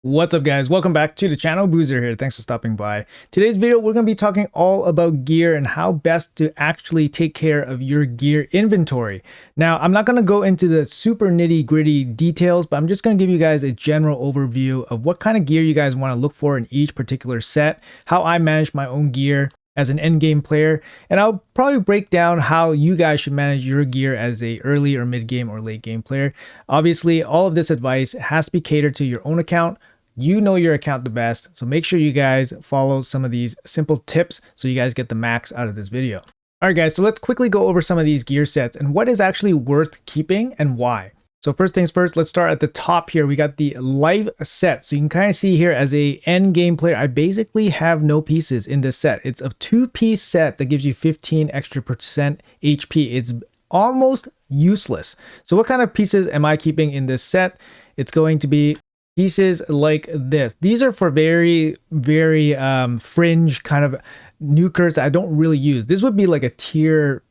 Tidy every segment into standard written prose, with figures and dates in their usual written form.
What's up guys, welcome back to the channel. Boozer here, thanks for stopping by. Today's video we're going to be talking all about gear and how best to actually take care of your gear inventory. Now I'm not going to go into the super nitty gritty details, but I'm just going to give you guys a general overview of what kind of gear you guys want to look for in each particular set, how I manage my own gear as an endgame player, and I'll probably break down how you guys should manage your gear as a early or mid game or late game player. Obviously all of this advice has to be catered to your own account. You know your account the best, so make sure you guys follow some of these simple tips so you guys get the max out of this video. Alright guys, so let's quickly go over some of these gear sets and what is actually worth keeping and why. So first things first, let's start at the top here. We got the life set. So you can kind of see here as a end game player, I basically have no pieces in this set. It's a 2-piece set that gives you 15 extra percent HP. It's almost useless. So what kind of pieces am I keeping in this set? It's going to be pieces like this. These are for very fringe kind of nukers that I don't really use. This would be like a tier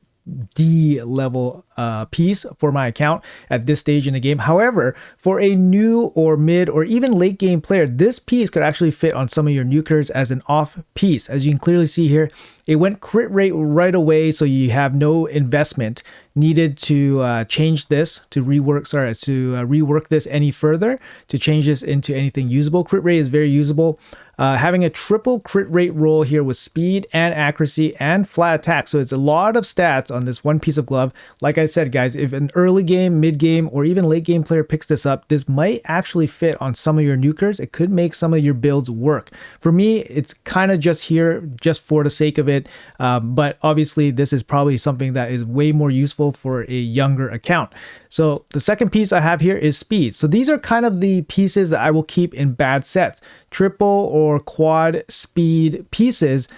D level piece for my account at this stage in the game. However, for a new or mid or even late game player, this piece could actually fit on some of your nukers as an off piece. As you can clearly see here, it went crit rate right away, so you have no investment needed to change this, to rework this any further, to change this into anything usable. Crit rate is very usable. Having a triple crit rate roll here with speed and accuracy and flat attack. So it's a lot of stats on this one piece of glove. Like I said, guys, if an early game, mid game, or even late game player picks this up, this might actually fit on some of your nukers. It could make some of your builds work. For me, it's kind of just here just for the sake of it. But obviously this is probably something that is way more useful for a younger account. So the second piece I have here is speed. So these are kind of the pieces that I will keep in bad sets. Triple or quad speed pieces,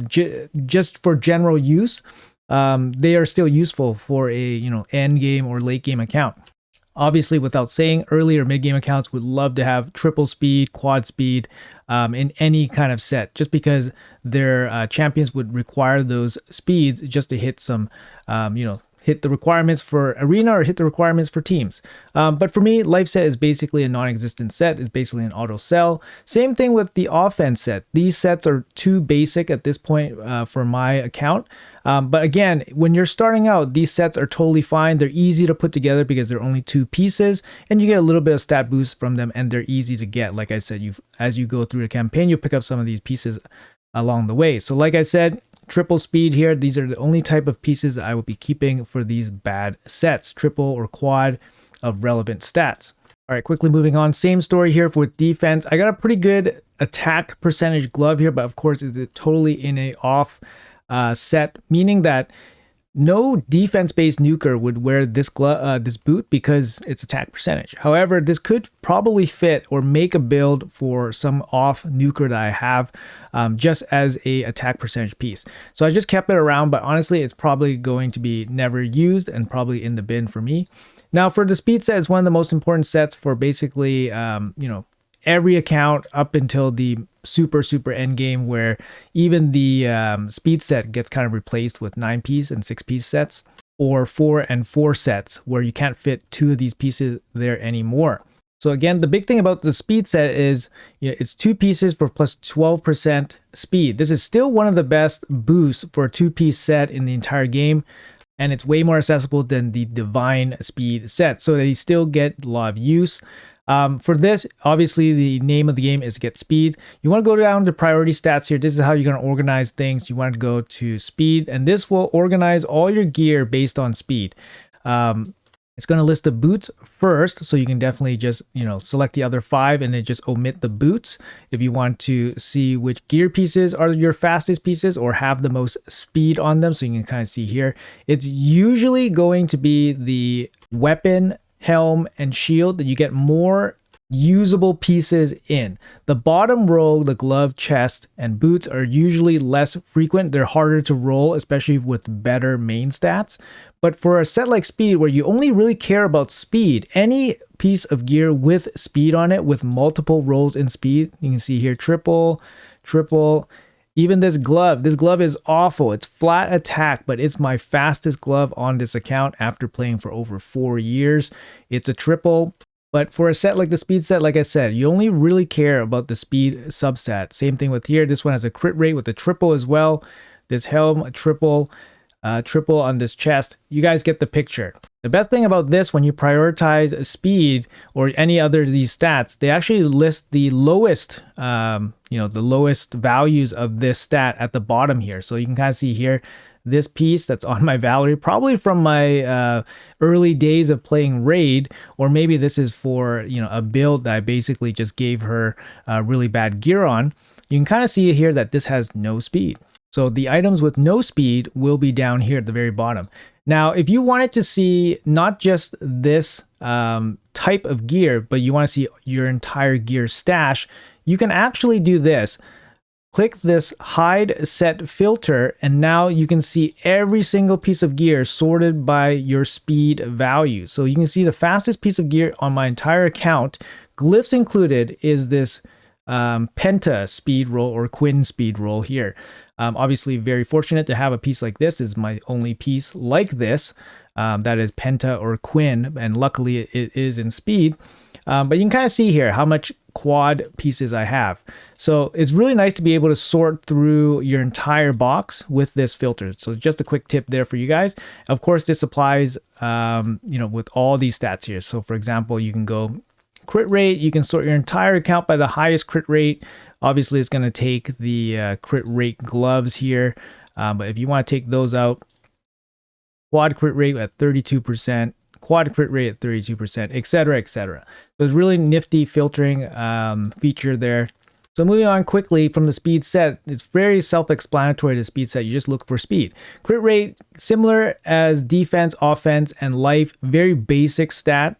just for general use. They are still useful for a end game or late game account. Obviously, without saying, early or mid game accounts would love to have triple speed, quad speed in any kind of set, just because their champions would require those speeds just to hit some hit the requirements for arena or hit the requirements for teams. But for me, life set is basically a non-existent set. It's basically an auto sell. Same thing with the offense set. These sets are too basic at this point for my account. But again, when you're starting out, these sets are totally fine. They're easy to put together because they're only 2 pieces and you get a little bit of stat boost from them and they're easy to get. Like I said, as you go through the campaign, you'll pick up some of these pieces along the way. So like I said, triple speed here. These are the only type of pieces that I will be keeping for these bad sets, triple or quad of relevant stats. All right, quickly moving on. Same story here with defense. I got a pretty good attack percentage glove here, but of course it's totally in a off set, meaning that no defense-based nuker would wear this this boot because it's attack percentage. However, this could probably fit or make a build for some off nuker that I have just as a attack percentage piece. So I just kept it around, but honestly, it's probably going to be never used and probably in the bin for me. Now, for the speed set, it's one of the most important sets for basically, every account up until the super end game, where even the speed set gets kind of replaced with 9-piece and 6-piece sets, or 4 and 4 sets where you can't fit 2 of these pieces there anymore. So again, the big thing about the speed set is it's 2 pieces for plus 12% speed. This is still one of the best boosts for a 2-piece set in the entire game, and it's way more accessible than the divine speed set, so they still get a lot of use. For this, obviously the name of the game is get speed. You want to go down to priority stats here. This is how you're going to organize things. You want to go to speed, and this will organize all your gear based on speed. It's going to list the boots first, so you can definitely just select the other 5 and then just omit the boots if you want to see which gear pieces are your fastest pieces or have the most speed on them. So you can kind of see here, it's usually going to be the weapon, helm, and shield that you get more usable pieces in. The bottom row, the glove, chest, and boots are usually less frequent. They're harder to roll, especially with better main stats. But for a set like speed, where you only really care about speed, any piece of gear with speed on it, with multiple rolls in speed, you can see here triple, even this glove is awful. It's flat attack, but it's my fastest glove on this account after playing for over 4 years. It's a triple, But for a set like the speed set, like I said, you only really care about the speed substat. Same thing with here. This one has a crit rate with a triple as well. This helm, a triple on this chest. You guys get the picture. The best thing about this, when you prioritize speed or any other of these stats, they actually list the lowest, the lowest values of this stat at the bottom here. So you can kind of see here, this piece that's on my Valerie, probably from my early days of playing Raid, or maybe this is for, a build that I basically just gave her really bad gear on. You can kind of see here that this has no speed. So the items with no speed will be down here at the very bottom. Now, if you wanted to see not just this type of gear, but you want to see your entire gear stash, you can actually do this. Click this hide set filter, and now you can see every single piece of gear sorted by your speed value. So you can see the fastest piece of gear on my entire account, glyphs included, is this Penta speed roll or Quinn speed roll here. Obviously very fortunate to have a piece like this. This is my only piece like this that is Penta or Quinn, and luckily it is in speed. But you can kind of see here how much quad pieces I have. So it's really nice to be able to sort through your entire box with this filter. So just a quick tip there for you guys. Of course, this applies, with all these stats here. So for example, you can go crit rate, you can sort your entire account by the highest crit rate. Obviously, it's going to take the crit rate gloves here. But if you want to take those out, quad crit rate at 32%, quad crit rate at 32%, etc., etc. So it's really nifty filtering feature there. So moving on quickly from the speed set, it's very self-explanatory to speed set. You just look for speed. Crit rate, similar as defense, offense, and life, very basic stat.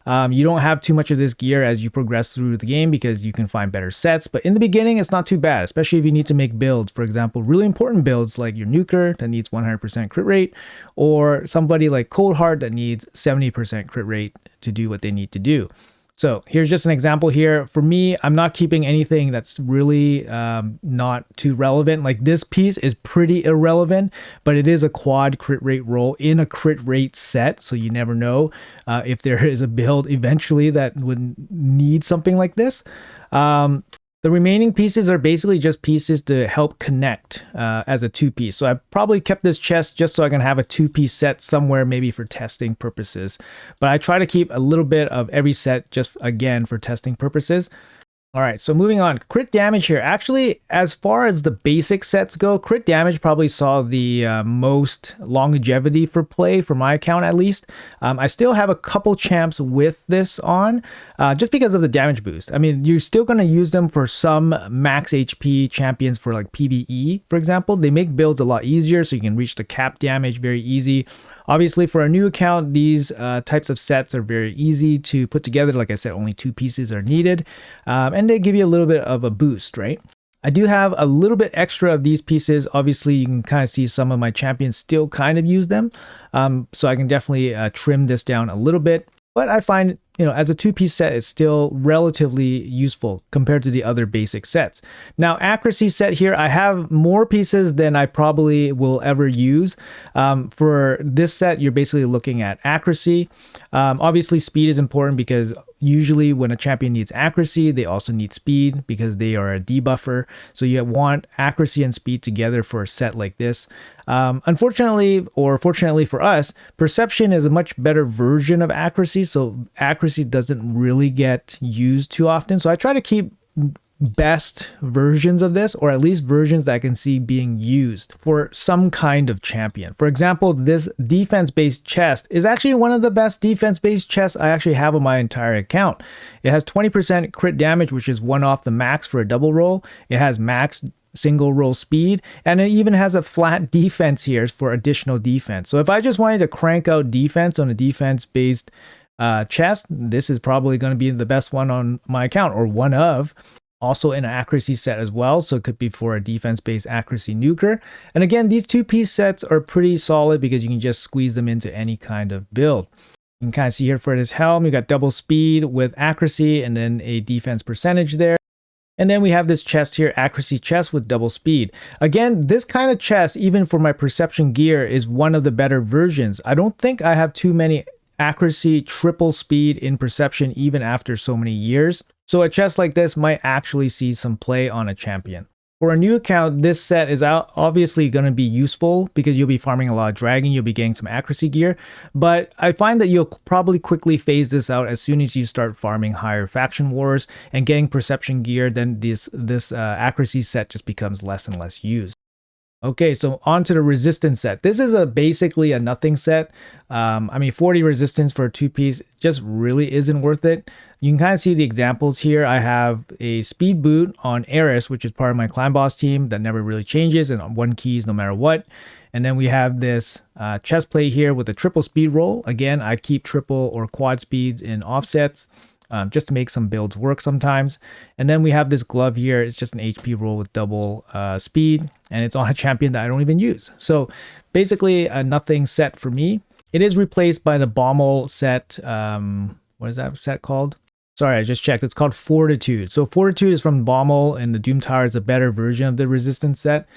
You don't have too much of this gear as you progress through the game because you can find better sets. But in the beginning, it's not too bad, especially if you need to make builds. For example, really important builds like your nuker that needs 100% crit rate, or somebody like Cold Heart that needs 70% crit rate to do what they need to do. So here's just an example here. For me, I'm not keeping anything that's really not too relevant. Like this piece is pretty irrelevant, but it is a quad crit rate roll in a crit rate set. So you never know if there is a build eventually that would need something like this. The remaining pieces are basically just pieces to help connect as a two-piece. So I probably kept this chest just so I can have a two-piece set somewhere, maybe for testing purposes. But I try to keep a little bit of every set just, again, for testing purposes. All right, so moving on, crit damage here. Actually, as far as the basic sets go, crit damage probably saw the most longevity for play for my account, at least. I still have a couple champs with this on, just because of the damage boost. I mean, you're still going to use them for some max HP champions for like PvE, for example. They make builds a lot easier, so you can reach the cap damage very easy. Obviously, for a new account, these types of sets are very easy to put together. Like I said, only two pieces are needed, and they give you a little bit of a boost, right? I do have a little bit extra of these pieces. Obviously, you can kind of see some of my champions still kind of use them, so I can definitely trim this down a little bit. But I find, as a two-piece set, it's still relatively useful compared to the other basic sets. Now, accuracy set here, I have more pieces than I probably will ever use. For this set, you're basically looking at accuracy. Obviously, speed is important because usually when a champion needs accuracy, they also need speed because they are a debuffer. So you want accuracy and speed together for a set like this. Unfortunately, or fortunately for us, perception is a much better version of accuracy. So accuracy doesn't really get used too often. So I try to keep best versions of this, or at least versions that I can see being used for some kind of champion. For example, this defense-based chest is actually one of the best defense-based chests I actually have on my entire account. It has 20% crit damage, which is one off the max for a double roll. It has max single roll speed, and it even has a flat defense here for additional defense. So if I just wanted to crank out defense on a defense-based chest, this is probably going to be the best one on my account, or one of. Also in an accuracy set as well, so it could be for a defense-based accuracy nuker. And again, these two-piece sets are pretty solid because you can just squeeze them into any kind of build. You can kind of see here for this helm, you got double speed with accuracy and then a defense percentage there. And then we have this chest here, accuracy chest with double speed. Again, this kind of chest, even for my perception gear, is one of the better versions. I don't think I have too many accuracy, triple speed in perception even after so many years. So a chest like this might actually see some play on a champion. For a new account, this set is obviously going to be useful because you'll be farming a lot of dragon, you'll be getting some accuracy gear, but I find that you'll probably quickly phase this out as soon as you start farming higher faction wars and getting perception gear. Then this accuracy set just becomes less and less used. Okay, so on to the resistance set. This is basically a nothing set. I mean, 40 resistance for a 2-piece just really isn't worth it. You can kind of see the examples here. I have a speed boot on Eris, which is part of my clan boss team that never really changes and on 1 keys no matter what. And then we have this chest plate here with a triple speed roll. Again, I keep triple or quad speeds in offsets. Just to make some builds work sometimes. And then we have this glove here. It's just an HP roll with double speed, and it's on a champion that I don't even use. So basically a nothing set for me. It is replaced by the Bommel set. What is that set called? Sorry, I just checked. It's called Fortitude. So Fortitude is from Bommel, and the Doom Tower is a better version of the resistance set.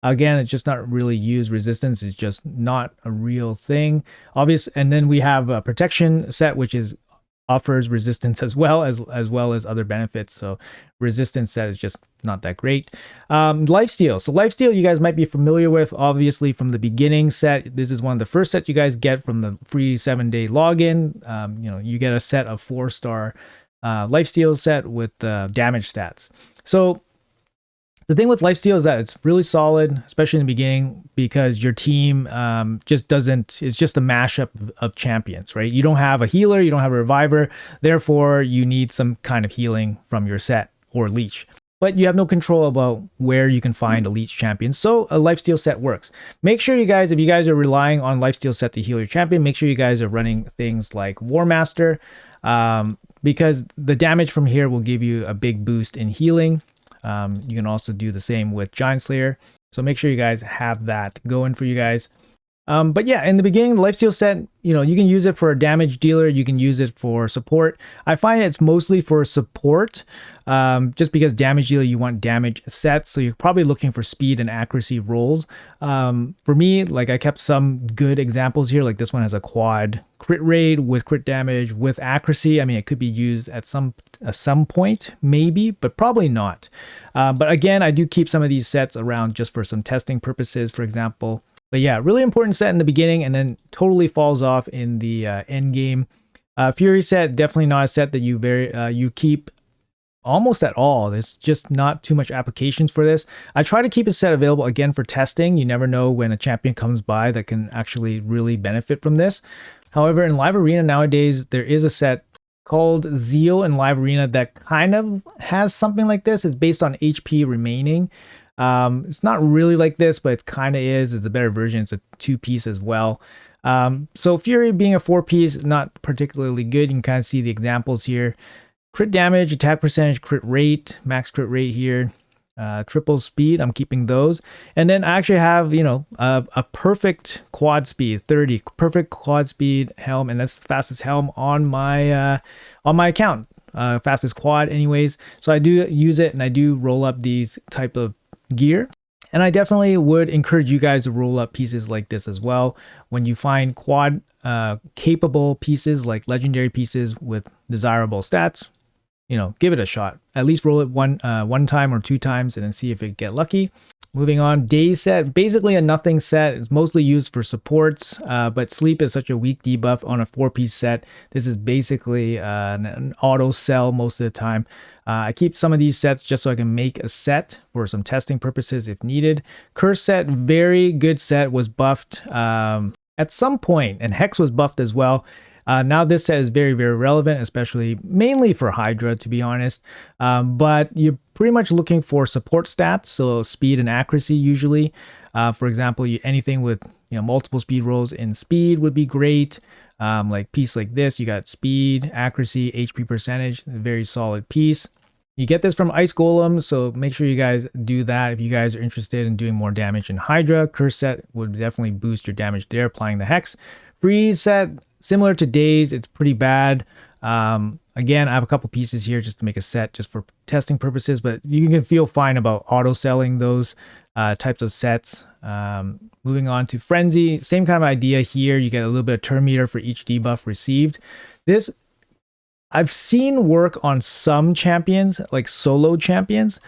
Again, it's just not really used. Resistance is just not a real thing. Obvious. And then we have a protection set, which offers resistance as well as other benefits. So resistance set is just not that great. Lifesteal. So Lifesteal you guys might be familiar with, obviously, from the beginning set. This is one of the first sets you guys get from the free 7-day login. You get a set of 4-star Lifesteal set with damage stats. So the thing with Lifesteal is that it's really solid, especially in the beginning, because your team just doesn't, it's just a mashup of champions, right? You don't have a healer, you don't have a reviver, therefore you need some kind of healing from your set or leech. But you have no control about where you can find a leech champion, so a Lifesteal set works. Make sure you guys, if you guys are relying on Lifesteal set to heal your champion, make sure you guys are running things like War Master, because the damage from here will give you a big boost in healing. You can also do the same with Giant Slayer. So make sure you guys have that going for you guys. But yeah, in the beginning, the Lifesteal set, you can use it for a damage dealer. You can use it for support. I find it's mostly for support, just because damage dealer, you want damage sets. So you're probably looking for speed and accuracy rolls. For me, like I kept some good examples here. Like this one has a quad crit rate with crit damage with accuracy. I mean, it could be used at some point, maybe, but probably not. But again, I do keep some of these sets around just for some testing purposes, for example. But yeah, really important set in the beginning and then totally falls off in the end game. Fury set, definitely not a set that you keep almost at all. There's just not too much applications for this. I try to keep a set available again for testing. You never know when a champion comes by that can actually really benefit from this. However, in Live Arena nowadays, there is a set called Zeal in Live Arena that kind of has something like this. It's based on HP remaining. It's not really like this, but it kind of is. It's a better version. It's a 2-piece as well. So Fury being a 4-piece is not particularly good. You can kind of see the examples here. Crit damage, attack percentage, crit rate, max crit rate here. Triple speed, I'm keeping those. And then I actually have, a perfect quad speed, 30, perfect quad speed helm, and that's the fastest helm on my account. Fastest quad anyways. So I do use it and I do roll up these type of gear. And I definitely would encourage you guys to roll up pieces like this as well. When you find quad capable pieces like legendary pieces with desirable stats, give it a shot. At least roll it one time or 2 times and then see if it get lucky. Moving on, Daze set, basically a nothing set. It's mostly used for supports, but sleep is such a weak debuff on a 4-piece set. This is basically an auto sell most of the time. I keep some of these sets just so I can make a set for some testing purposes if needed. Curse set, very good set, was buffed at some point, and Hex was buffed as well. Now this set is very, very relevant, especially mainly for Hydra, to be honest. But you're pretty much looking for support stats, so speed and accuracy usually. For example, anything with multiple speed rolls in speed would be great. Like piece like this, you got speed, accuracy, HP percentage, a very solid piece. You get this from Ice Golem, so make sure you guys do that if you guys are interested in doing more damage in Hydra. Curse set would definitely boost your damage there, applying the Hex. Freeze set, similar to Daze, it's pretty bad. Again, I have a couple pieces here just to make a set just for testing purposes, but you can feel fine about auto selling those types of sets. Moving on to Frenzy, same kind of idea here. You get a little bit of turn meter for each debuff received. This I've seen work on some champions, like solo champions,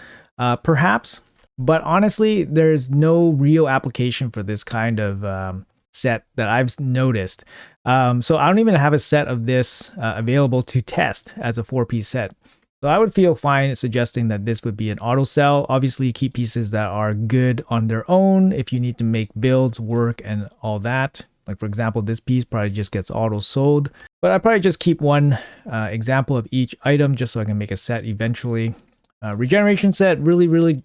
perhaps, but honestly, there's no real application for this kind of set that I've noticed. So I don't even have a set of this available to test as a 4-piece set. So I would feel fine suggesting that this would be an auto sell. Obviously, keep pieces that are good on their own if you need to make builds work and all that. Like for example, this piece probably just gets auto sold, but I probably just keep one example of each item just so I can make a set eventually. Regeneration set, really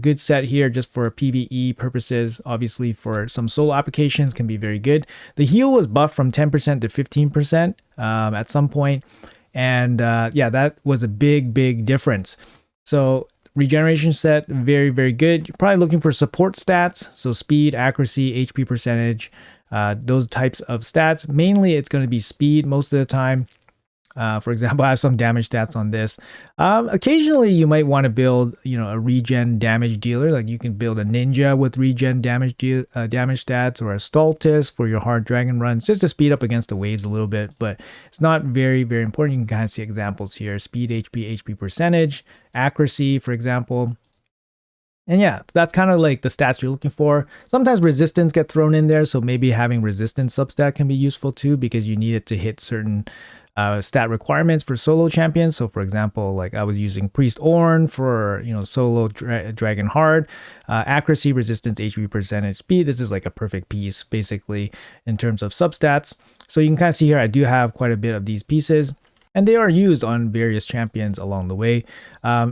good set here just for PvE purposes. Obviously for some solo applications can be very good. The heal was buffed from 10% to 15% at some point. And yeah, that was a big difference. So regeneration set, very good. You're probably looking for support stats. So speed, accuracy, HP percentage, those types of stats. Mainly it's going to be speed most of the time. For example, I have some damage stats on this. Occasionally you might want to build, a regen damage dealer. Like you can build a ninja with regen damage stats, or a Stultus for your hard dragon runs, just to speed up against the waves a little bit. But it's not very important. You can kind of see examples here: speed, HP percentage, accuracy, for example. And yeah, that's kind of like the stats you're looking for. Sometimes resistance get thrown in there, so maybe having resistance substat can be useful too, because you need it to hit certain stat requirements for solo champions. So for example, like I was using Priest Ornn for solo dragon hard, accuracy, resistance, HP percentage, speed. This is like a perfect piece basically in terms of substats. So you can kind of see here I do have quite a bit of these pieces, and they are used on various champions along the way.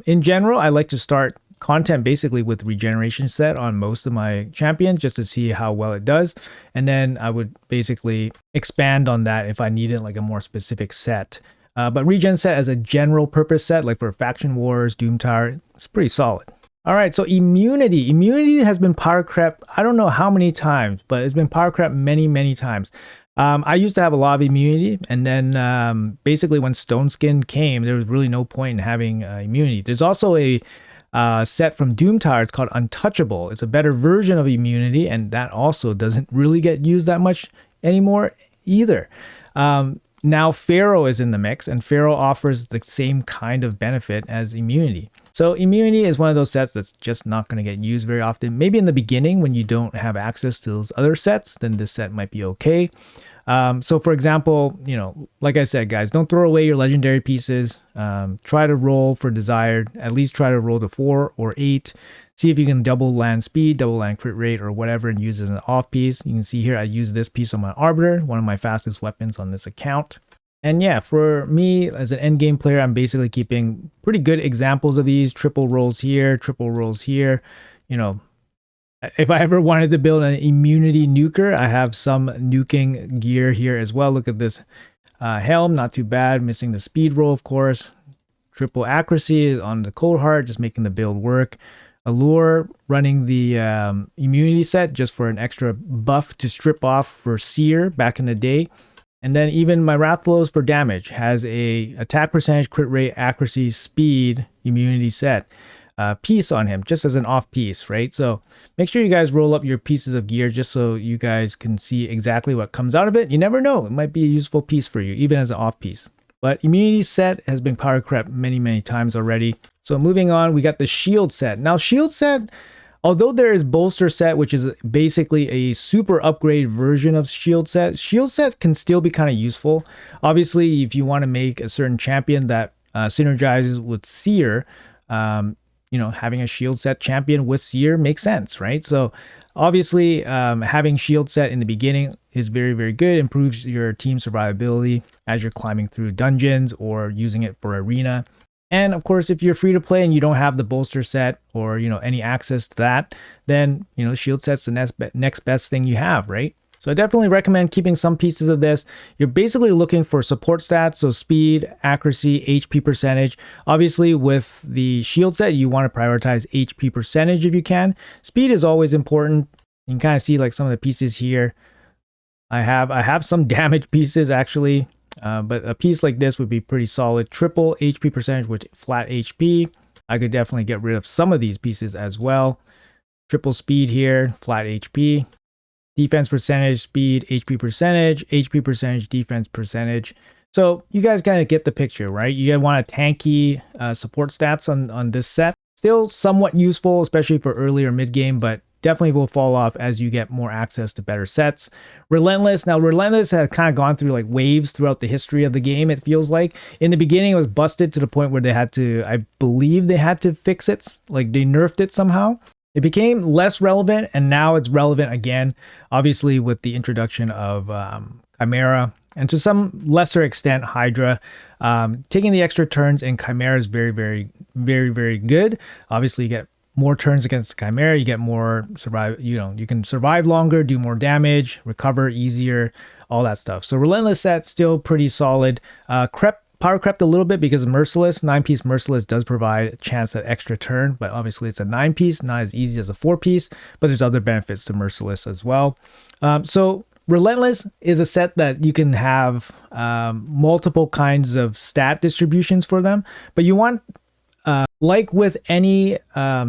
In general, I like to start content basically with regeneration set on most of my champions just to see how well it does, and then I would basically expand on that if I needed like a more specific set. But regen set as a general purpose set, like for faction wars, Doom Tower, it's pretty solid. All right, so immunity has been power crept I don't know how many times, but it's been power crept many times. I used to have a lot of immunity, and then basically when Stone Skin came, there was really no point in having immunity. There's also a set from Doom Tower. It's called Untouchable. It's a better version of immunity, and that also doesn't really get used that much anymore either. Now Pharaoh is in the mix, and Pharaoh offers the same kind of benefit as immunity. So immunity is one of those sets that's just not going to get used very often. Maybe in the beginning when you don't have access to those other sets, then this set might be okay. So for example, like I said, guys, don't throw away your legendary pieces. Try to roll for desired. At least try to roll to 4 or 8. See if you can double land speed, double land crit rate, or whatever, and use it as an off piece. You can see here I use this piece on my Arbiter, one of my fastest weapons on this account. And yeah, for me as an end game player, I'm basically keeping pretty good examples of these. Triple rolls here, triple rolls here. If I ever wanted to build an immunity nuker, I have some nuking gear here as well. Look at this helm, not too bad. Missing the speed roll, of course. Triple accuracy on the Cold Heart, just making the build work. Allure, running the immunity set just for an extra buff to strip off for Seer back in the day. And then even my Wrathflows for damage has a attack percentage, crit rate, accuracy, speed, immunity set. Piece on him just as an off piece, right? So make sure you guys roll up your pieces of gear just so you guys can see exactly what comes out of it. You never know, it might be a useful piece for you even as an off piece. But immunity set has been power crept many times already. So moving on, we got the shield set. Now shield set, although there is bolster set, which is basically a super upgrade version of shield set can still be kind of useful. Obviously if you want to make a certain champion that synergizes with Seer, having a shield set champion with Seer makes sense, right? So obviously having shield set in the beginning is very good, improves your team survivability as you're climbing through dungeons or using it for arena. And of course, if you're free to play and you don't have the bolster set or any access to that, then shield set's the next best thing you have, right? So I definitely recommend keeping some pieces of this. You're basically looking for support stats, so speed, accuracy, HP percentage. Obviously, with the shield set, you want to prioritize HP percentage if you can. Speed is always important. You can kind of see like some of the pieces here. I have some damage pieces actually. But a piece like this would be pretty solid. Triple HP percentage with flat HP. I could definitely get rid of some of these pieces as well. Triple speed here, flat HP. Defense percentage, speed, HP percentage, defense percentage. So you guys kind of get the picture, right? You want a tanky support stats on this set. Still somewhat useful, especially for early or mid game, but definitely will fall off as you get more access to better sets. Relentless. Now, Relentless has kind of gone through like waves throughout the history of the game, it feels like. In the beginning, it was busted to the point where they had to, I believe they had to fix it. Like they nerfed it somehow. It became less relevant, and now it's relevant again, obviously with the introduction of Chimera, and to some lesser extent, Hydra. Taking the extra turns in Chimera is very, very good. Obviously, you get more turns against Chimera, you get more survive, you can survive longer, do more damage, recover easier, all that stuff. So Relentless set, still pretty solid. Power crept a little bit because of Merciless. 9-piece Merciless does provide a chance at extra turn, but obviously it's a 9-piece, not as easy as a 4-piece, but there's other benefits to Merciless as well. So Relentless is a set that you can have multiple kinds of stat distributions for them, but you want, like with any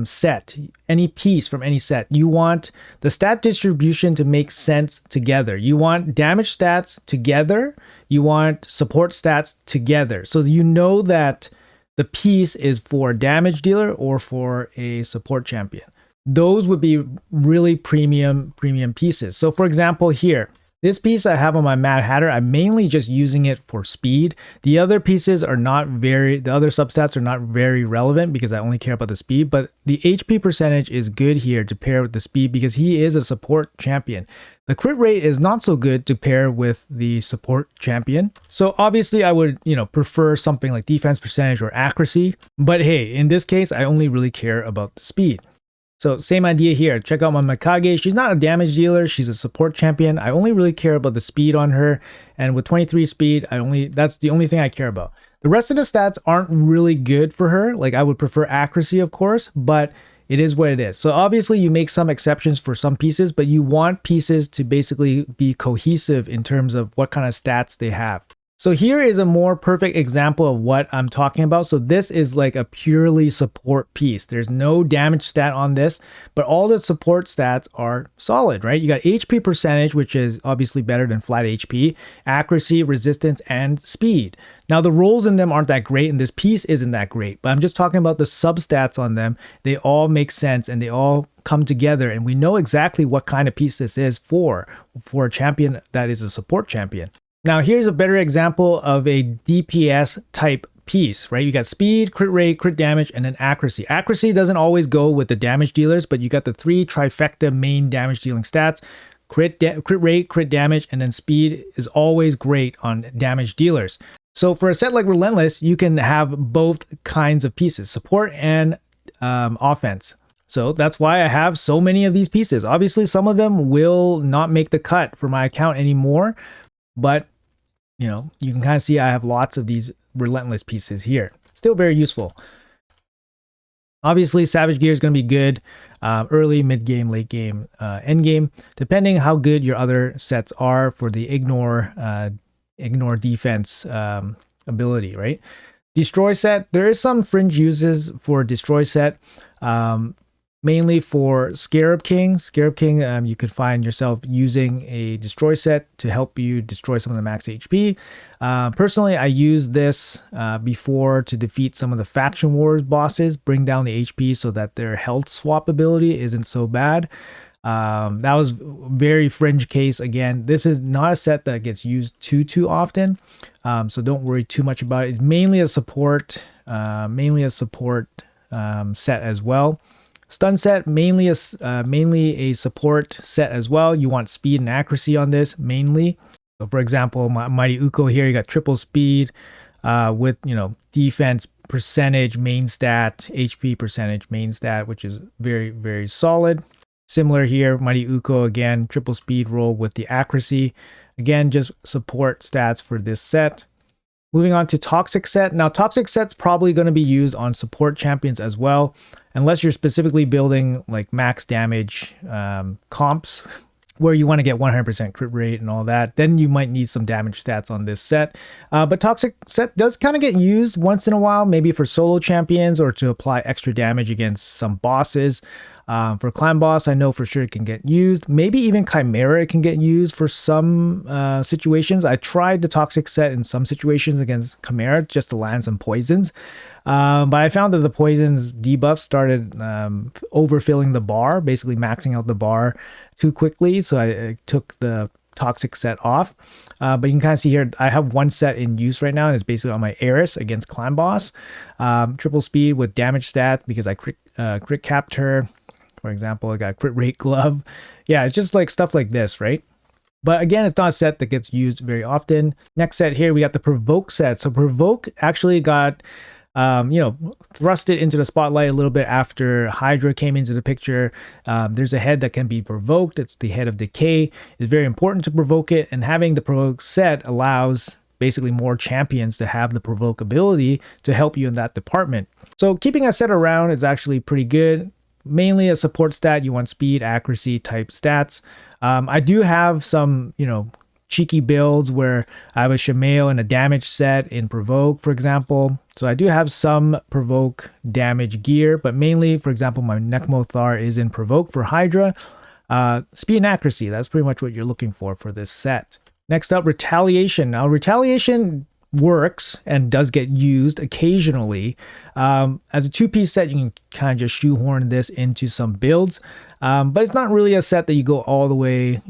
set, any piece from any set, you want the stat distribution to make sense together. You want damage stats together. You want support stats together. So you know that the piece is for a damage dealer or for a support champion. Those would be really premium pieces. So for example, here, this piece I have on my Mad Hatter, I'm mainly just using it for speed. The other pieces are not the other substats are not very relevant because I only care about the speed, but the HP percentage is good here to pair with the speed because he is a support champion. The crit rate is not so good to pair with the support champion. So obviously I would, prefer something like defense percentage or accuracy, but hey, in this case, I only really care about the speed. So same idea here. Check out my Mikage. She's not a damage dealer. She's a support champion. I only really care about the speed on her. And with 23 speed, that's the only thing I care about. The rest of the stats aren't really good for her. Like I would prefer accuracy, of course, but it is what it is. So obviously you make some exceptions for some pieces, but you want pieces to basically be cohesive in terms of what kind of stats they have. So here is a more perfect example of what I'm talking about. So this is like a purely support piece. There's no damage stat on this, but all the support stats are solid, right? You got HP percentage, which is obviously better than flat HP, accuracy, resistance, and speed. Now the rolls in them aren't that great, and this piece isn't that great, but I'm just talking about the substats on them. They all make sense and they all come together, and we know exactly what kind of piece this is for a champion that is a support champion. Now here's a better example of a DPS type piece, right? You got speed, crit rate, crit damage, and then accuracy. Accuracy doesn't always go with the damage dealers, but you got the 3 trifecta main damage dealing stats. Crit rate, crit damage, and then speed is always great on damage dealers. So for a set like Relentless, you can have both kinds of pieces, support and offense. So that's why I have so many of these pieces. Obviously, some of them will not make the cut for my account anymore, but you can kind of see I have lots of these Relentless pieces here. Still very useful. Obviously, Savage Gear is going to be good early, mid game, late game, end game, depending how good your other sets are for the ignore defense ability, right? Destroy set, there is some fringe uses for destroy set. Mainly for Scarab King. Scarab King, you could find yourself using a destroy set to help you destroy some of the max HP. Personally, I use this before to defeat some of the Faction Wars bosses, bring down the HP so that their health swap ability isn't so bad. That was a very fringe case. Again, this is not a set that gets used too often, so don't worry too much about it. It's mainly a support, set as well. Stun set, mainly a support set as well. You want speed and accuracy on this mainly. So for example, my Mighty Uko here, you got triple speed with defense percentage main stat, HP percentage main stat, which is very solid. Similar here, Mighty Uko again, triple speed roll with the accuracy. Again, just support stats for this set. Moving on to Toxic Set. Now, Toxic Set's probably going to be used on support champions as well, unless you're specifically building like max damage comps. where you want to get 100% crit rate and all that, then you might need some damage stats on this set. But Toxic set does kind of get used once in a while, maybe for solo champions or to apply extra damage against some bosses. For clan boss, I know for sure it can get used. Maybe even Chimera can get used for some situations. I tried the Toxic set in some situations against Chimera just to land some poisons. But I found that the poisons debuff started overfilling the bar, basically maxing out the bar too quickly. So I took the Toxic set off. But you can kind of see here, I have one set in use right now, and it's basically on my Eris against clan boss. Triple speed with damage stat because I crit capped her. For example, I got a crit rate glove. Yeah, it's just like stuff like this, right? But again, it's not a set that gets used very often. Next set here, we got the Provoke set. So Provoke actually got thrusted into the spotlight a little bit after Hydra came into the picture. There's a head that can be provoked. It's the head of decay. It's very important to provoke it, and having the Provoke set allows basically more champions to have the Provoke ability to help you in that department. So keeping a set around is actually pretty good. Mainly a support stat. You want speed, accuracy type stats. I do have some, cheeky builds where I have a Shamail and a damage set in Provoke, for example. So I do have some Provoke damage gear, but mainly, for example, my Nekmothar is in Provoke for Hydra. Speed and accuracy, that's pretty much what you're looking for this set. Next up, Retaliation. Now, Retaliation works and does get used occasionally. As a two-piece set, you can kind of just shoehorn this into some builds, but it's not really a set that you go all the way,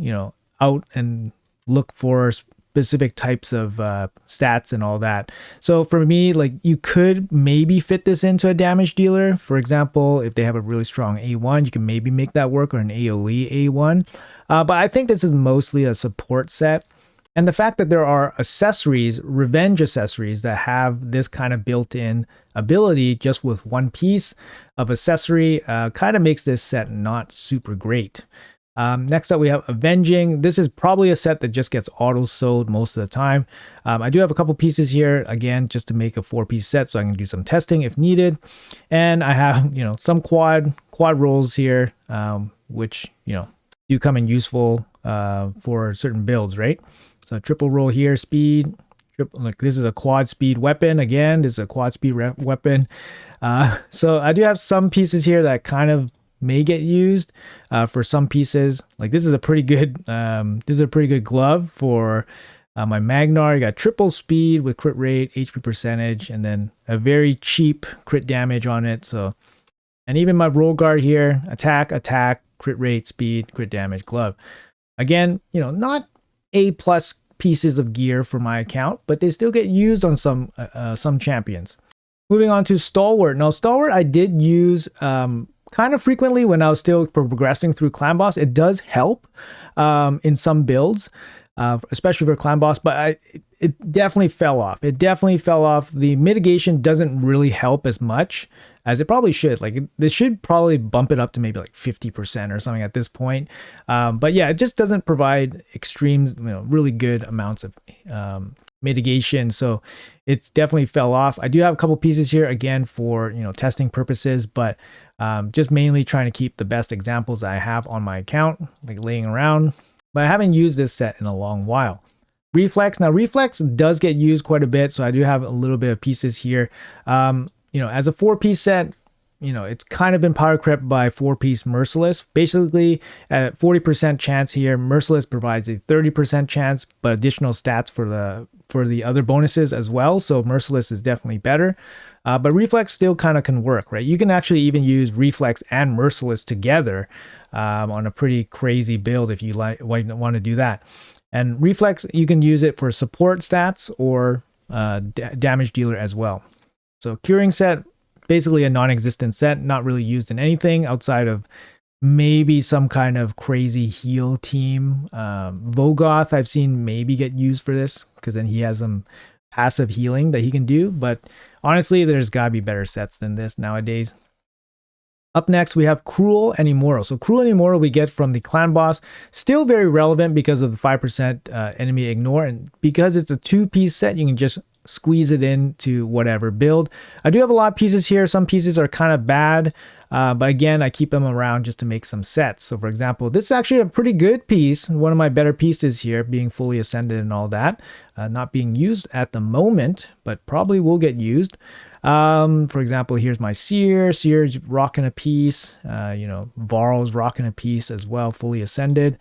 out and look for specific types of stats and all that. So for me, like, you could maybe fit this into a damage dealer. For example, if they have a really strong A1, you can maybe make that work, or an AoE A1. But I think this is mostly a support set. And the fact that there are accessories, revenge accessories, that have this kind of built-in ability just with one piece of accessory kind of makes this set not super great. Next up, we have Avenging. This is probably a set that just gets auto-sold most of the time. I do have a couple pieces here, again, just to make a 4-piece set so I can do some testing if needed. And I have, some quad rolls here, which, do come in useful for certain builds, right? So triple roll here, speed. Like this is a quad speed weapon. Again, this is a quad speed weapon. So I do have some pieces here that kind of may get used for some pieces. Like this is a pretty good glove for my Magnar. You got triple speed with crit rate, HP percentage, and then a very cheap crit damage on it. So, and even my roll guard here, attack, crit rate, speed, crit damage, glove. Again, not A+ pieces of gear for my account, but they still get used on some champions. Moving on to Stalwart. Now, Stalwart I did use kind of frequently when I was still progressing through Clan Boss. It does help in some builds, especially for Clan Boss, but it definitely fell off. The mitigation doesn't really help as much as it probably should. Like, they should probably bump it up to maybe like 50% or something at this point. But yeah, it just doesn't provide extreme, really good amounts of mitigation. So it's definitely fell off. I do have a couple pieces here again for, testing purposes, but just mainly trying to keep the best examples I have on my account, like laying around. But I haven't used this set in a long while. Reflex. Now, Reflex does get used quite a bit, so I do have a little bit of pieces here. As a 4-piece set, it's kind of been power crept by 4-piece Merciless. Basically, at 40% chance here, Merciless provides a 30% chance, but additional stats for the other bonuses as well. So Merciless is definitely better. But Reflex still kind of can work, right? You can actually even use Reflex and Merciless together on a pretty crazy build if you want to do that. And Reflex, you can use it for support stats or damage dealer as well. So Curing set, basically a non-existent set, not really used in anything outside of maybe some kind of crazy heal team. Vogoth I've seen maybe get used for this because then he has some passive healing that he can do. But honestly, there's got to be better sets than this nowadays. Up next, we have Cruel and Immortal. So Cruel and Immortal we get from the Clan Boss. Still very relevant because of the 5% enemy ignore. And because it's a 2-piece set, you can just squeeze it into whatever build. I do have a lot of pieces here. Some pieces are kind of bad, but again, I keep them around just to make some sets. So for example, this is actually a pretty good piece, one of my better pieces here, being fully ascended and all that. Not being used at the moment, but probably will get used. For example, here's my Seer. Seer's rocking a piece. Varl's rocking a piece as well, fully ascended.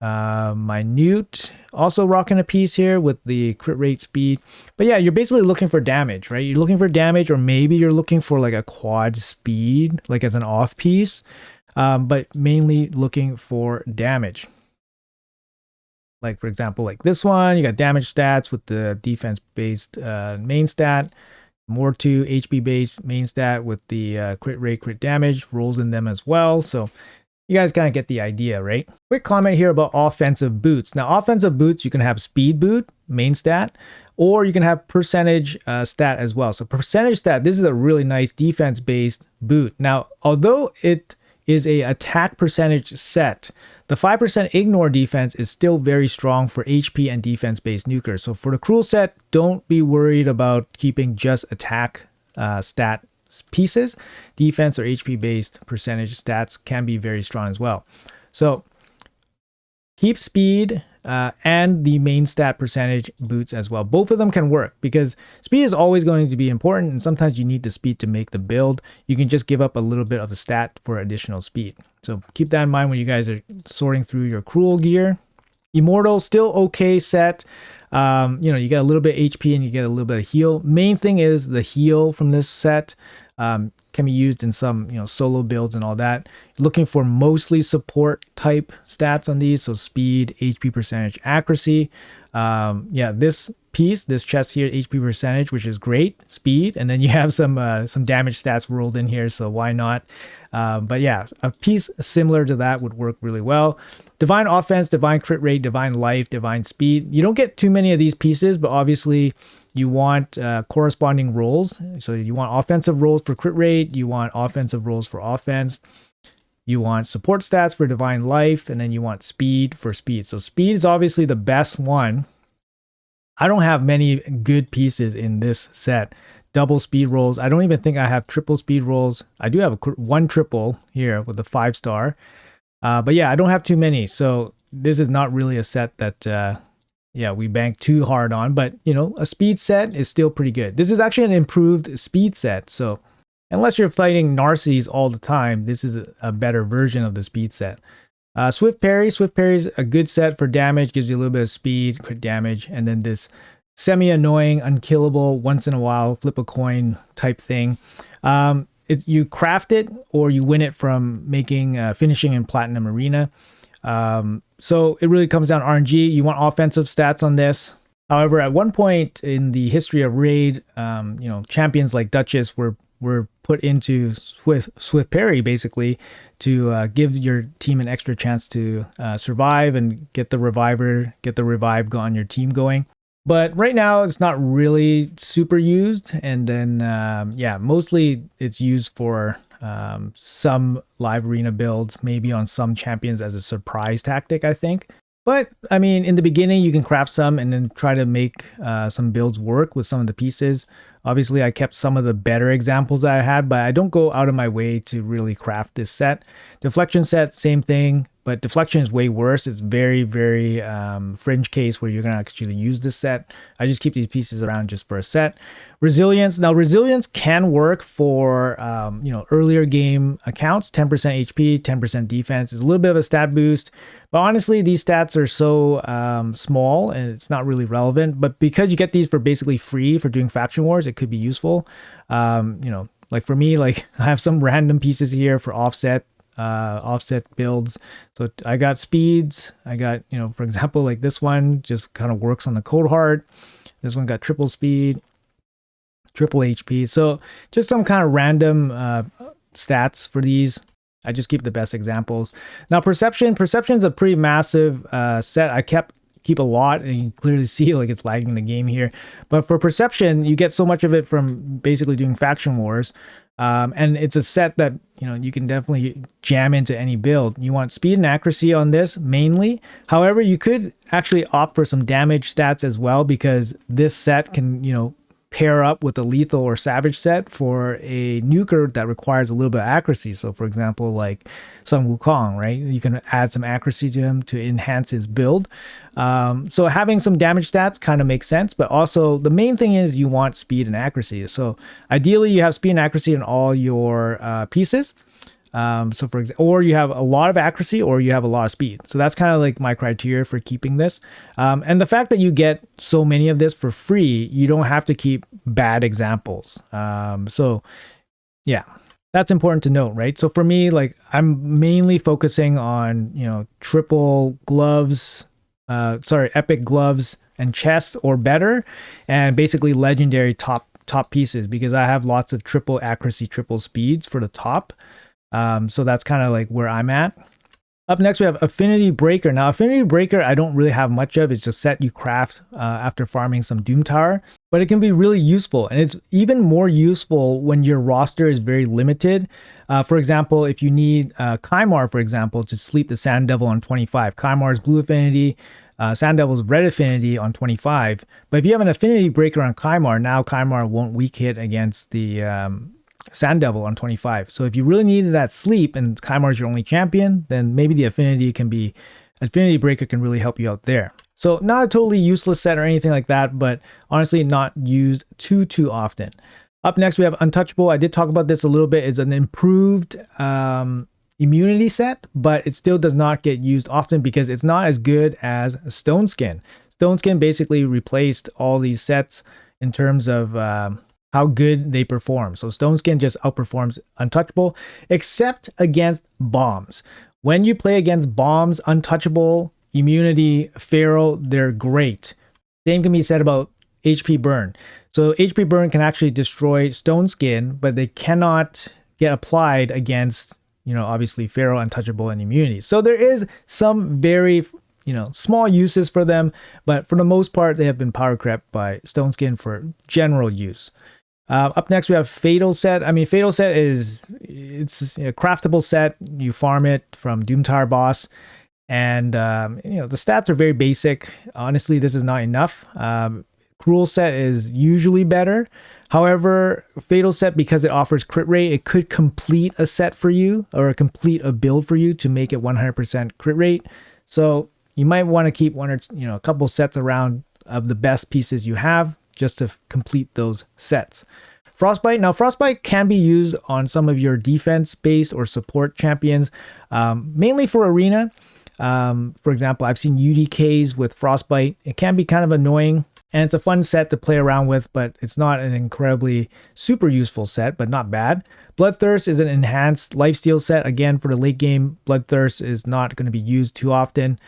My Newt also rocking a piece here with the crit rate speed. But yeah, you're basically looking for damage, right? You're looking for damage, or maybe you're looking for like a quad speed, like as an off piece, but mainly looking for damage. Like for example, like this one, you got damage stats with the defense based main stat. More to HP based main stat with the crit rate, crit damage rolls in them as well. So you guys kind of get the idea, right? Quick comment here about offensive boots. Now, offensive boots, you can have speed boot, main stat, or you can have percentage stat as well. So percentage stat, this is a really nice defense-based boot. Now, although it is a attack percentage set, the 5% ignore defense is still very strong for HP and defense-based nukers. So for the cruel set, don't be worried about keeping just attack stat pieces. Defense or HP based percentage stats can be very strong as well. So keep speed and the main stat percentage boots as well. Both of them can work because speed is always going to be important, and sometimes you need the speed to make the build. You can just give up a little bit of the stat for additional speed. So keep that in mind when you guys are sorting through your cruel gear. Immortal, still okay set. You get a little bit HP and you get a little bit of heal. Main thing is the heal from this set can be used in some solo builds and all that. Looking for mostly support type stats on these, so speed, HP percentage, accuracy. This piece, this chest here, HP percentage, which is great, speed, and then you have some damage stats rolled in here, so why not? But yeah, a piece similar to that would work really well. Divine offense, divine crit rate, divine life, divine speed. You don't get too many of these pieces, but obviously you want corresponding rolls. So you want offensive rolls for crit rate, you want offensive rolls for offense, you want support stats for divine life, and then you want speed for speed. So speed is obviously the best one. I don't have many good pieces in this set. Double speed rolls. I don't even think I have triple speed rolls. I do have one triple here with the 5-star. But yeah, I don't have too many. So this is not really a set that we bank too hard on. But a speed set is still pretty good. This is actually an improved speed set. So unless you're fighting Narcies all the time, this is a better version of the speed set. Swift Parry. Swift Parry is a good set for damage. Gives you a little bit of speed, crit damage. And then this semi-annoying, unkillable, once in a while, flip a coin type thing. You craft it or you win it from finishing in Platinum Arena. So it really comes down to RNG. You want offensive stats on this. However, at one point in the history of Raid, champions like Duchess were put into Swift Parry basically to give your team an extra chance to survive and get the revive on your team going. But right now it's not really super used, and then mostly it's used for some live arena builds, maybe on some champions as a surprise tactic, I think. But I mean, in the beginning you can craft some and then try to make some builds work with some of the pieces. Obviously I kept some of the better examples that I had, but I don't go out of my way to really craft this set. Deflection set, same thing, but Deflection is way worse. It's very, very fringe case where you're going to actually use this set. I just keep these pieces around just for a set. Resilience. Now, Resilience can work for, earlier game accounts. 10% HP, 10% defense. It's a little bit of a stat boost. But honestly, these stats are so small and it's not really relevant. But because you get these for basically free for doing faction wars, it could be useful. Like for me, like I have some random pieces here for offset builds. So I got speeds. I got, for example, like this one just kind of works on the Cold Heart. This one got triple speed, triple HP. So just some kind of random stats for these. I just keep the best examples. Now Perception is a pretty massive set. I keep a lot, and you can clearly see like it's lagging the game here. But for Perception, you get so much of it from basically doing faction wars. And it's a set that you can definitely jam into any build. You want speed and accuracy on this mainly. However, you could actually opt for some damage stats as well, because this set can pair up with a lethal or savage set for a nuker that requires a little bit of accuracy. So for example, like Sun Wukong, right? You can add some accuracy to him to enhance his build. So having some damage stats kind of makes sense, but also the main thing is you want speed and accuracy. So ideally you have speed and accuracy in all your pieces. So for example, or you have a lot of accuracy or you have a lot of speed. So that's kind of like my criteria for keeping this. And the fact that you get so many of this for free, you don't have to keep bad examples. So yeah, that's important to note, right? So for me, like I'm mainly focusing on, you know, triple gloves, epic gloves and chests or better, and basically legendary top pieces, because I have lots of triple accuracy, triple speeds for the top. So that's kind of like where I'm at. Up next, we have Affinity Breaker. Now, Affinity Breaker, I don't really have much of. It's a set you craft after farming some Doom Tower, but it can be really useful. And it's even more useful when your roster is very limited. For example, if you need Kymar, for example, to sleep the Sand Devil on 25. Kymar's blue affinity, Sand Devil's red affinity on 25. But if you have an Affinity Breaker on Kymar, now Kymar won't weak hit against the Sand Devil on 25. So if you really needed that sleep and Kymar is your only champion, then maybe the Affinity Breaker can really help you out there. So not a totally useless set or anything like that, but honestly not used too often. Up next, we have Untouchable. I did talk about this a little bit. It's an improved immunity set, but it still does not get used often because it's not as good as Stone Skin. Stone Skin basically replaced all these sets in terms of how good they perform. So Stone Skin just outperforms Untouchable, except against bombs. When you play against bombs, Untouchable, Immunity, Pharaoh, they're great. Same can be said about HP Burn. So HP Burn can actually destroy Stone Skin, but they cannot get applied against, you know, obviously Pharaoh, Untouchable, and Immunity. So there is some very, you know, small uses for them, but for the most part, they have been power crept by Stone Skin for general use. Up next, we have Fatal Set. I mean, Fatal Set it's a craftable set. You farm it from Doom Tower boss, and you know, the stats are very basic. Honestly, this is not enough. Cruel Set is usually better. However, Fatal Set, because it offers crit rate, it could complete a set for you or complete a build for you to make it 100% crit rate. So you might want to keep one or, you know, a couple sets around of the best pieces you have, just to complete those sets. Frostbite. Now, Frostbite can be used on some of your defense-based or support champions, mainly for Arena. For example, I've seen UDKs with Frostbite. It can be kind of annoying, and it's a fun set to play around with, but it's not an incredibly super useful set, but not bad. Bloodthirst is an enhanced lifesteal set. Again, for the late game, Bloodthirst is not going to be used too often.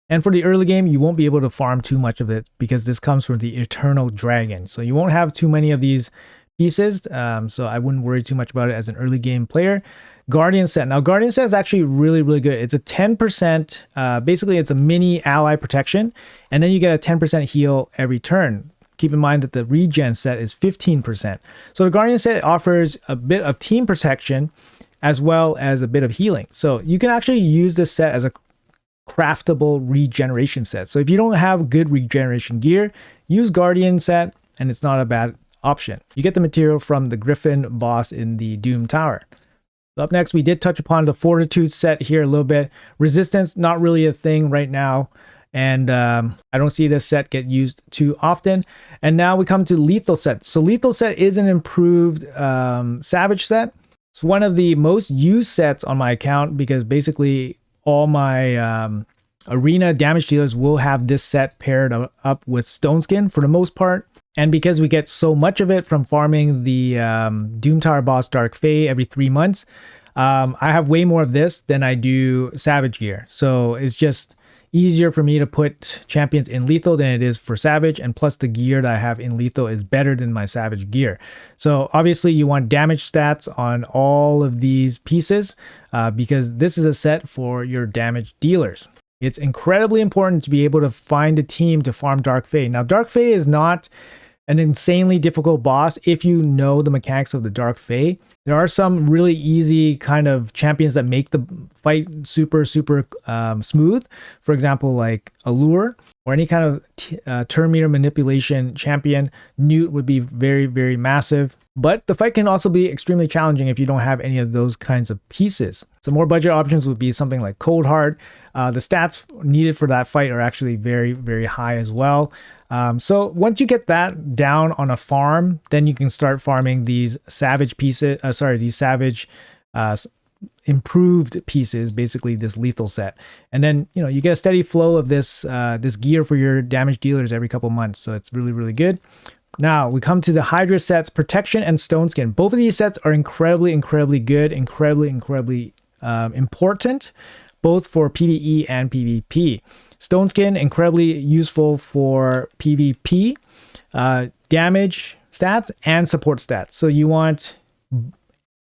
And for the early game, you won't be able to farm too much of it because this comes from the Eternal Dragon. So you won't have too many of these pieces. So I wouldn't worry too much about it as an early game player. Guardian Set. Now, Guardian Set is actually really good. It's a 10%, basically it's a mini ally protection. And then you get a 10% heal every turn. Keep in mind that the regen set is 15%. So the Guardian Set offers a bit of team protection as well as a bit of healing. So you can actually use this set as a craftable regeneration set. So if you don't have good regeneration gear, use Guardian Set and it's not a bad option. You get the material from the Griffin boss in the Doom Tower. Up next, we did touch upon the Fortitude set here a little bit. Resistance, not really a thing right now, and I don't see this set get used too often. And now we come to Lethal Set. So Lethal Set is an improved Savage set. It's one of the most used sets on my account because basically all my arena damage dealers will have this set paired up with Stone Skin for the most part. And because we get so much of it from farming the Doom Tower boss Dark Fae every 3 months, I have way more of this than I do Savage gear. So it's just easier for me to put champions in Lethal than it is for Savage, and plus the gear that I have in Lethal is better than my Savage gear. So obviously you want damage stats on all of these pieces because this is a set for your damage dealers. It's incredibly important to be able to find a team to farm Dark Fae. Now, Dark Fae is not an insanely difficult boss if you know the mechanics of the Dark Fae. There are some really easy kind of champions that make the fight super smooth. For example, like Allure or any kind of turn meter manipulation champion. Newt would be very massive. But the fight can also be extremely challenging if you don't have any of those kinds of pieces. Some more budget options would be something like Cold Heart. The stats needed for that fight are actually very high as well. So once you get that down on a farm, then you can start farming these savage pieces. These savage improved pieces, basically this lethal set. And then you get a steady flow of this this gear for your damage dealers every couple months. So it's really good. Now we come to the Hydra sets, Protection and Stone Skin. Both of these sets are incredibly good, incredibly important, both for PvE and PvP. Stone Skin, incredibly useful for PvP, damage stats and support stats. So you want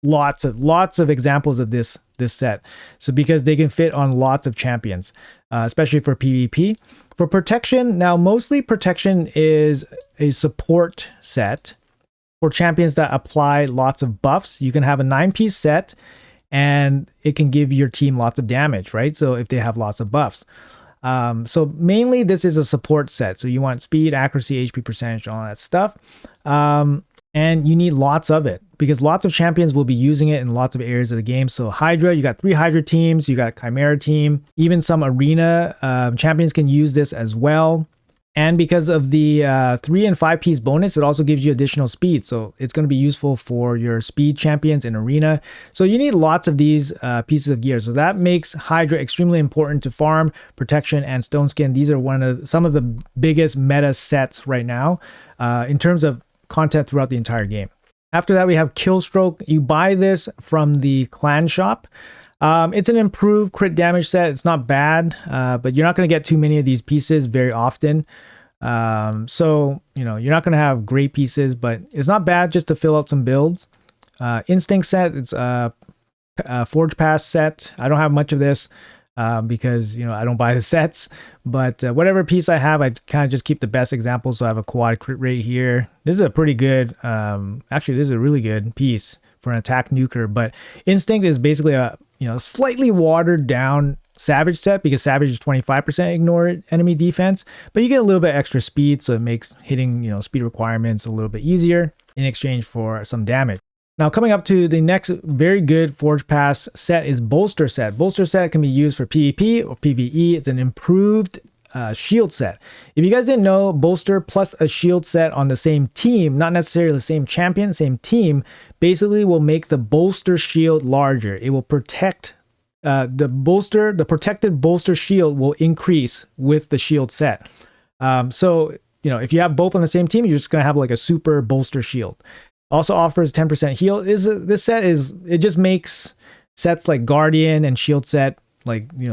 lots of examples of this set. So because they can fit on lots of champions, especially for PvP. For Protection, now mostly Protection is a support set for champions that apply lots of buffs. You can have a 9-piece set and it can give your team lots of damage, right? So if they have lots of buffs. So mainly this is a support set. So you want speed, accuracy, HP percentage, all that stuff. And you need lots of it because lots of champions will be using it in lots of areas of the game. So Hydra, you got 3 Hydra teams, you got Chimera team, even some arena champions can use this as well. And because of the 3 and 5 piece bonus, it also gives you additional speed. So it's going to be useful for your speed champions in arena. So you need lots of these pieces of gear. So that makes Hydra extremely important to farm. Protection and Stone Skin. These are some of the biggest meta sets right now in terms of content throughout the entire game. After that, we have Killstroke. You buy this from the clan shop. It's an improved crit damage set. It's not bad, but you're not going to get too many of these pieces very often. So, you're not going to have great pieces, but it's not bad just to fill out some builds. Instinct set, it's a Forge Pass set. I don't have much of this because, I don't buy the sets, but whatever piece I have, I kind of just keep the best examples. So I have a quad crit rate here. This is a pretty good, actually, this is a really good piece for an attack nuker, but Instinct is basically a, slightly watered down Savage set because Savage is 25% ignore enemy defense, but you get a little bit extra speed, so it makes hitting, speed requirements a little bit easier in exchange for some damage. Now coming up to the next very good Forge Pass set is Bolster set. Bolster set can be used for PvP or PvE. It's an improved shield set. If you guys didn't know, Bolster plus a shield set on the same team, not necessarily the same champion, same team, basically will make the Bolster shield larger. It will protect the protected Bolster shield will increase with the shield set. So, if you have both on the same team, you're just going to have like a super Bolster shield. Also offers 10% heal. It just makes sets like Guardian and Shield set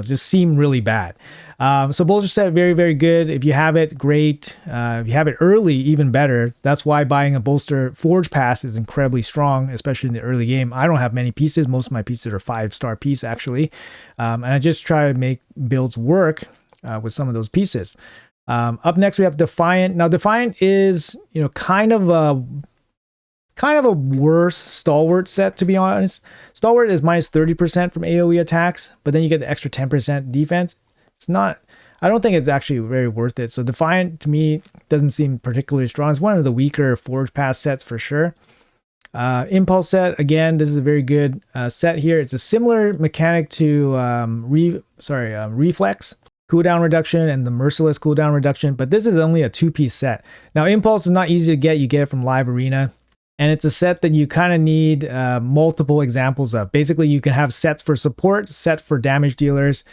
just seem really bad. So Bolster set, very good. If you have it, great. If you have it early, even better. That's why buying a Bolster Forge Pass is incredibly strong, especially in the early game. I don't have many pieces. Most of my pieces are 5-star piece actually. And I just try to make builds work with some of those pieces. Up next, we have Defiant. Now Defiant is, kind of a worse Stalwart set, to be honest. Stalwart is minus 30% from AoE attacks, but then you get the extra 10% defense. I don't think it's actually very worth it. So Defiant, to me, doesn't seem particularly strong. It's one of the weaker Forge Pass sets for sure. Impulse set, again, this is a very good set here. It's a similar mechanic to Reflex cooldown reduction and the Merciless cooldown reduction, but this is only a 2-piece set. Now, Impulse is not easy to get. You get it from Live Arena. And it's a set that you kind of need multiple examples of. Basically, you can have sets for support, set for damage dealers.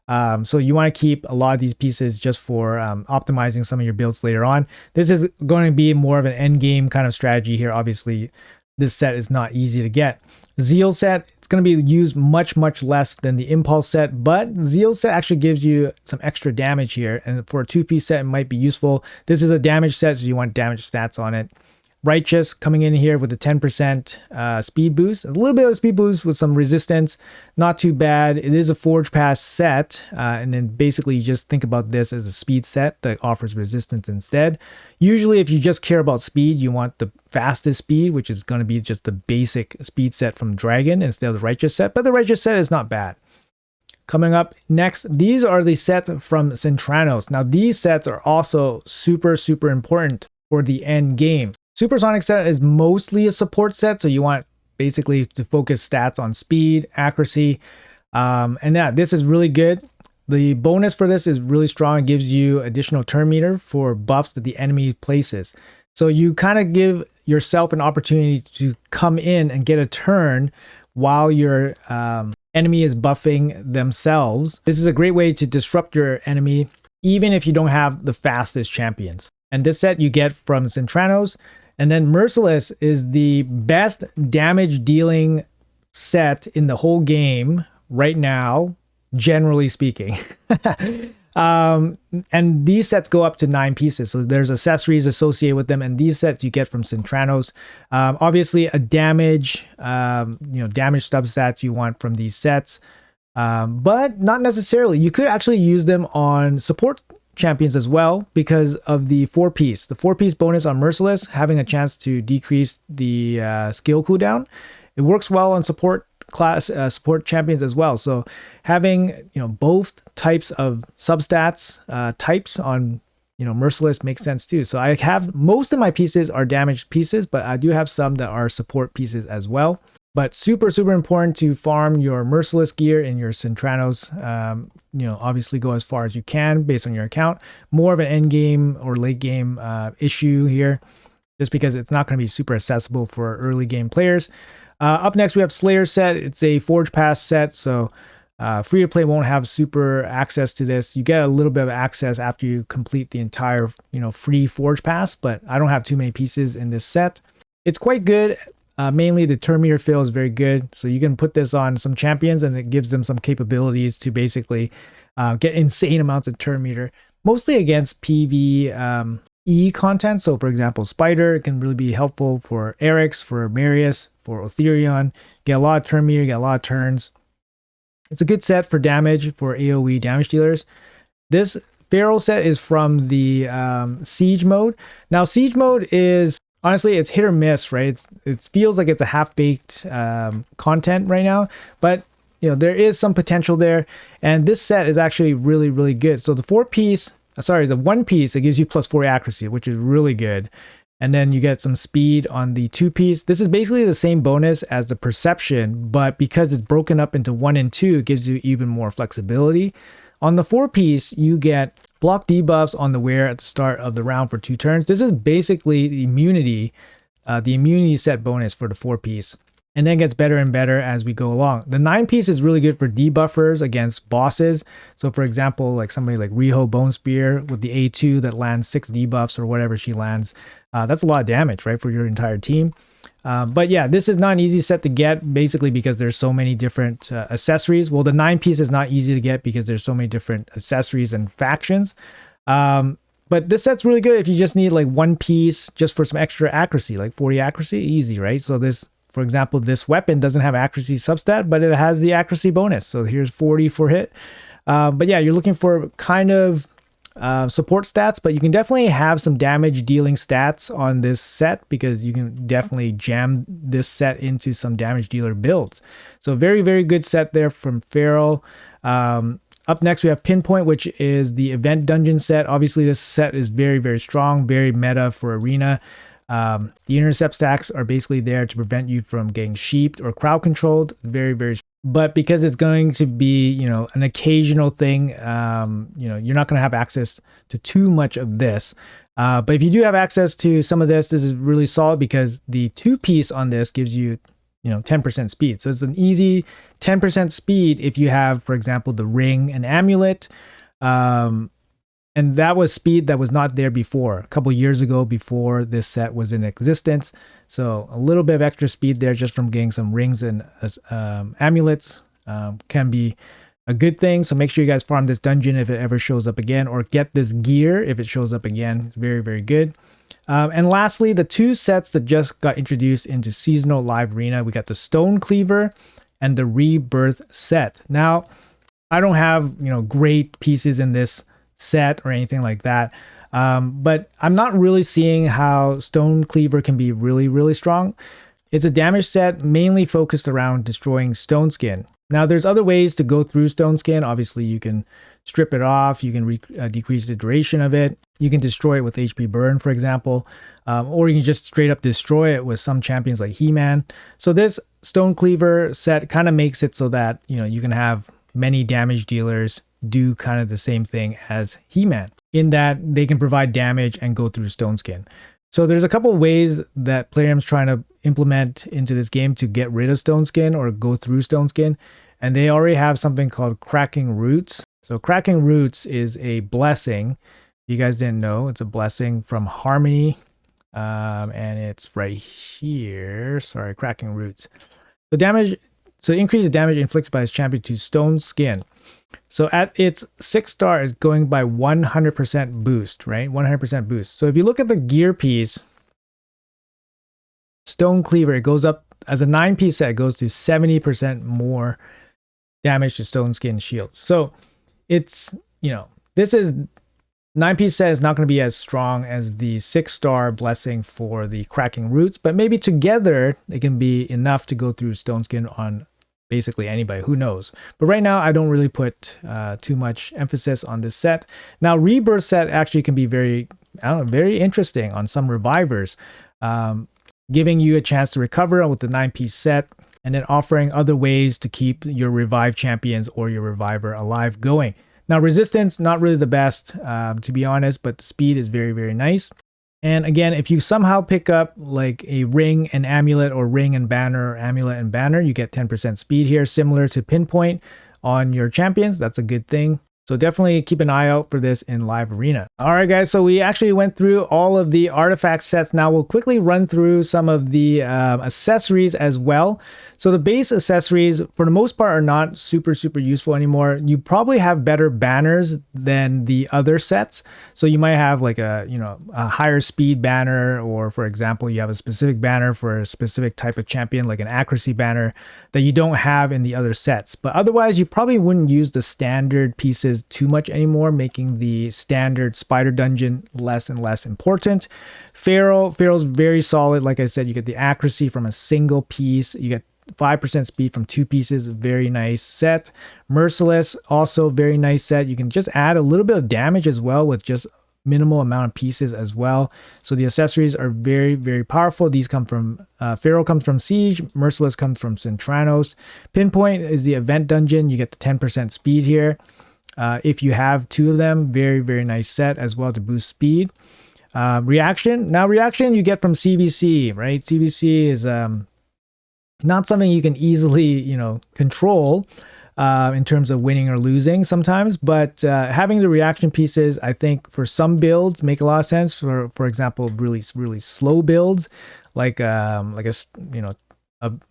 So you want to keep a lot of these pieces just for optimizing some of your builds later on. This is going to be more of an end game kind of strategy here. Obviously, this set is not easy to get. Zeal set, it's going to be used much less than the Impulse set, but Zeal set actually gives you some extra damage here. And for a 2-piece set, it might be useful. This is a damage set, so you want damage stats on it. Righteous coming in here with a 10% speed boost. A little bit of a speed boost with some resistance. Not too bad. It is a Forge Pass set. And then basically you just think about this as a speed set that offers resistance instead. Usually if you just care about speed, you want the fastest speed, which is going to be just the basic speed set from Dragon instead of the Righteous set. But the Righteous set is not bad. Coming up next, these are the sets from Centranos. Now these sets are also super important for the end game. Supersonic set is mostly a support set, so you want basically to focus stats on speed, accuracy, and yeah, this is really good. The bonus for this is really strong. It gives you additional turn meter for buffs that the enemy places. So you kind of give yourself an opportunity to come in and get a turn while your enemy is buffing themselves. This is a great way to disrupt your enemy, even if you don't have the fastest champions. And this set you get from Centranos. And then Merciless is the best damage dealing set in the whole game right now, generally speaking. And these sets go up to 9 pieces. So there's accessories associated with them. And these sets you get from Centranos. Obviously a damage, damage substats you want from these sets. But not necessarily. You could actually use them on support champions as well because of the 4-piece. The 4-piece bonus on Merciless, having a chance to decrease the skill cooldown. It works well on support class support champions as well. So having both types of substats types on Merciless makes sense too. So I have most of my pieces are damaged pieces, but I do have some that are support pieces as well. But super important to farm your Merciless gear in your Centranos. Obviously go as far as you can based on your account. More of an end game or late game issue here, just because it's not going to be super accessible for early game players. Up next, we have Slayer set. It's a Forge Pass set, so free to play won't have super access to this. You get a little bit of access after you complete the entire free Forge Pass, but I don't have too many pieces in this set. It's quite good. Mainly the turn meter fill is very good, so you can put this on some champions and it gives them some capabilities to basically get insane amounts of turn meter, mostly against PvE content. So for example, Spider can really be helpful for Eric's, for Marius, for Otherion. Get a lot of turn meter, get a lot of turns. It's a good set for damage, for AoE damage dealers. This Pharaoh set is from the Siege mode. Now Siege mode is honestly, it's hit or miss, right? It feels like it's a half-baked content right now, but there is some potential there. And this set is actually really good. So the 1-piece, it gives you +4 accuracy, which is really good. And then you get some speed on the 2-piece. This is basically the same bonus as the Perception, but because it's broken up into 1 and 2, it gives you even more flexibility. On the 4-piece, you get block debuffs on the wear at the start of the round for 2 turns. This is basically the immunity set bonus for the 4-piece. And then gets better and better as we go along. The 9-piece is really good for debuffers against bosses. So for example, like somebody like Riho Bone Spear with the A2 that lands 6 debuffs or whatever she lands. That's a lot of damage, right, for your entire team. But yeah, this is not an easy set to get, basically because there's so many different accessories. Well, the 9-piece is not easy to get because there's so many different accessories and factions. But this set's really good if you just need like 1 piece just for some extra accuracy, like 40 accuracy, easy, right? So this, for example, this weapon doesn't have accuracy substat, but it has the accuracy bonus. So here's 40 for hit. But yeah, you're looking for kind of support stats, but you can definitely have some damage dealing stats on this set because you can definitely jam this set into some damage dealer builds. So very good set there from Pharaoh. Up next we have Pinpoint, which is the event dungeon set. Obviously this set is very strong, very meta for arena. The intercept stacks are basically there to prevent you from getting sheeped or crowd controlled. Very, but because it's going to be, an occasional thing, you're not going to have access to too much of this. But if you do have access to some of this, this is really solid because the 2-piece on this gives you, 10% speed. So it's an easy 10% speed if you have, for example, the ring and amulet. And that was speed that was not there before, a couple years ago before this set was in existence. So a little bit of extra speed there just from getting some rings and amulets can be a good thing. So make sure you guys farm this dungeon if it ever shows up again, or get this gear if it shows up again. It's very, very good. And lastly, the two sets that just got introduced into seasonal live arena, we got the Stonecleaver and the Rebirth set. Now, I don't have, great pieces in this set or anything like that. But I'm not really seeing how Stonecleaver can be really, really strong. It's a damage set mainly focused around destroying Stone Skin. Now, there's other ways to go through Stone Skin. Obviously, you can strip it off. You can decrease the duration of it. You can destroy it with HP burn, for example. Or you can just straight up destroy it with some champions like He-Man. So this Stonecleaver set kind of makes it so that, you can have many damage dealers do kind of the same thing as He-Man, in that they can provide damage and go through Stone Skin. So there's a couple of ways that Plarium's trying to implement into this game to get rid of Stone Skin or go through Stone Skin. And they already have something called Cracking Roots. So Cracking Roots is a blessing. You guys didn't know, it's a blessing from Harmony. And it's right here. Sorry, Cracking Roots. So increases damage inflicted by his champion to Stone Skin. So at its 6-star is going by 100% boost, right? 100% boost. So if you look at the gear piece, Stonecleaver, it goes up as a 9-piece set, it goes to 70% more damage to Stone Skin shields. So it's, this is 9-piece set is not going to be as strong as the 6-star blessing for the Cracking Roots, but maybe together it can be enough to go through Stone Skin on basically anybody, who knows. But right now I don't really put too much emphasis on this set. Now Rebirth set actually can be very interesting on some revivers, giving you a chance to recover with the 9-piece set, and then offering other ways to keep your revive champions or your reviver alive going. Now resistance, not really the best, to be honest, but the speed is very, very nice. And again, if you somehow pick up like a ring and amulet, or ring and banner, or amulet and banner, you get 10% speed here, similar to Pinpoint on your champions. That's a good thing. So definitely keep an eye out for this in live arena. All right, guys, so we actually went through all of the artifact sets. Now we'll quickly run through some of the accessories as well. So the base accessories, for the most part, are not super useful anymore. You probably have better banners than the other sets. So you might have like a higher speed banner, or for example, you have a specific banner for a specific type of champion, like an accuracy banner that you don't have in the other sets. But otherwise, you probably wouldn't use the standard pieces too much anymore, making the standard spider dungeon less and less important. Pharaoh's very solid. Like I said, you get the accuracy from a single piece. You get 5% speed from 2 pieces. Very nice set. Merciless, also very nice set. You can just add a little bit of damage as well with just minimal amount of pieces as well. So the accessories are very powerful. These come from Pharaoh comes from Siege, Merciless comes from Centranos. Pinpoint is the event dungeon. You get the 10% speed here. If you have 2 of them, very nice set as well to boost speed. Reaction. Now reaction you get from CBC, right? CBC is not something you can easily, control in terms of winning or losing sometimes, but having the reaction pieces, I think for some builds make a lot of sense. For example, really slow builds, like a